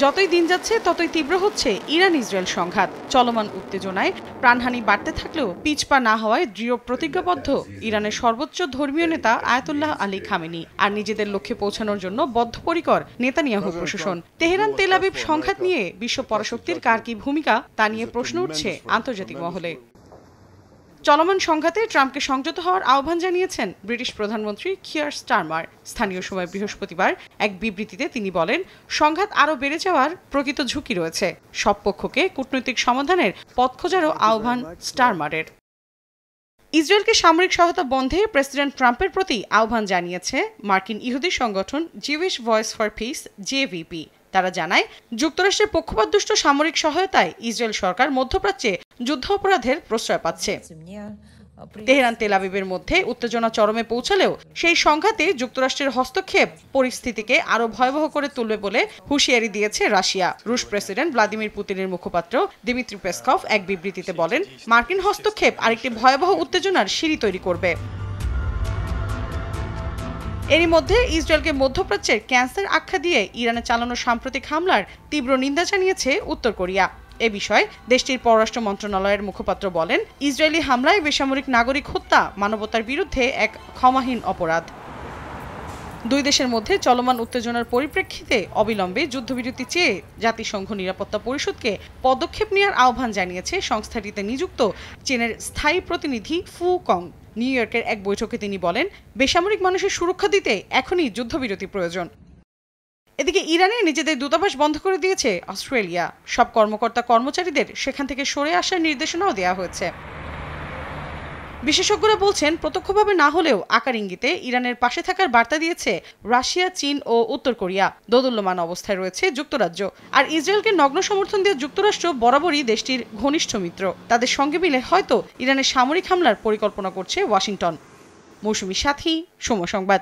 যতই দিন যাচ্ছে ততই তীব্র হচ্ছে ইরান ইসরায়েল সংঘাত। চলমান উত্তেজনায় প্রাণহানি বাড়তে থাকলেও পিছপা না হওয়ায় দৃঢ় প্রতিজ্ঞাবদ্ধ ইরানের সর্বোচ্চ ধর্মীয় নেতা আয়াতুল্লাহ আলী খামেনি। আর নিজেদের লক্ষ্যে পৌঁছানোর জন্য বদ্ধপরিকর নেতানিয়াহু প্রশাসন। তেহরান তেল আবিব সংঘাত নিয়ে বিশ্ব পরাশক্তির কার কি ভূমিকা তা নিয়ে প্রশ্ন উঠছে আন্তর্জাতিক মহলে। চলমান সংঘাতে ট্রাম্পকে সংযত হওয়ার আহ্বান জানিয়েছেন ব্রিটিশ প্রধানমন্ত্রী কিয়ার স্টারমার। স্থানীয় সময় বৃহস্পতিবার এক বিবৃতিতে তিনি বলেন, সংঘাত আরও বেড়ে যাওয়ার প্রকৃত ঝুঁকি রয়েছে। সব পক্ষকে কূটনৈতিক সমাধানের পথ খোঁজারও আহ্বান স্টারমারের। ইসরায়েলকে সামরিক সহায়তা বন্ধে প্রেসিডেন্ট ট্রাম্পের প্রতি আহ্বান জানিয়েছে মার্কিন ইহুদি সংগঠন Jewish voice for piece JVP. তারা জানায়, যুক্তরাষ্ট্রের পক্ষপাতদুষ্ট সামরিক সহায়তায় ইসরায়েল সরকার মধ্যপ্রাচ্যে যুদ্ধ অপরাধের প্রশ্রয় পাচ্ছে। তেহরান তেল আবিবের মধ্যে উত্তেজনা চরমে পৌঁছালেও সেই সংঘাতে যুক্তরাষ্ট্রের হস্তক্ষেপ পরিস্থিতিকে আরও ভয়াবহ করে তুলবে বলে হুঁশিয়ারি দিয়েছে রাশিয়া। রুশ প্রেসিডেন্ট ভ্লাদিমির পুতিনের মুখপাত্র দিমিত্রি পেসকভ এক বিবৃতিতে বলেন, মার্কিন হস্তক্ষেপ আরেকটি ভয়াবহ উত্তেজনার সিঁড়ি তৈরি করবে। এরই মধ্যে ইসরায়েলকে মধ্যপ্রাচ্যের ক্যান্সার আখ্যা দিয়ে ইরানে চালানো সাম্প্রতিক হামলার তীব্র নিন্দা জানিয়েছে উত্তর কোরিয়া। এ বিষয়ে দেশটির পররাষ্ট্র মন্ত্রণালয়ের মুখপাত্র বলেন, ইসরায়েলি হামলায় বেসামরিক নাগরিক হত্যা মানবতার বিরুদ্ধে এক ক্ষমাহীন অপরাধ। দুই দেশের মধ্যে চলমান উত্তেজনার পরিপ্রেক্ষিতে অবিলম্বে যুদ্ধবিরতি চেয়ে জাতিসংঘ নিরাপত্তা পরিষদকে পদক্ষেপ নেওয়ার আহ্বান জানিয়েছে সংস্থাটিতে নিযুক্ত চীনের স্থায়ী প্রতিনিধি ফু কং। নিউ ইয়র্কের এক বৈঠকে তিনি বলেন, বেসামরিক মানুষের সুরক্ষা দিতে এখনই যুদ্ধবিরতি প্রয়োজন। এদিকে ইরানে নিজেদের দূতাবাস বন্ধ করে দিয়েছে অস্ট্রেলিয়া। সব কর্মকর্তা কর্মচারীদের সেখান থেকে সরে আসার নির্দেশনাও দেওয়া হয়েছে। বিশেষজ্ঞরা বলছেন, প্রত্যক্ষভাবে না হলেও আকার ইঙ্গিতে ইরানের পাশে থাকার বার্তা দিয়েছে রাশিয়া, চীন ও উত্তর কোরিয়া। দোদুল্যমান অবস্থায় রয়েছে যুক্তরাজ্য। আর ইসরায়েলকে নগ্ন সমর্থন দিয়ে যুক্তরাষ্ট্র বরাবরই দেশটির ঘনিষ্ঠ মিত্র। তাদের সঙ্গে মিলে হয়তো ইরানের সামরিক হামলার পরিকল্পনা করছে ওয়াশিংটন। মৌসুমী সাথী, সময় সংবাদ।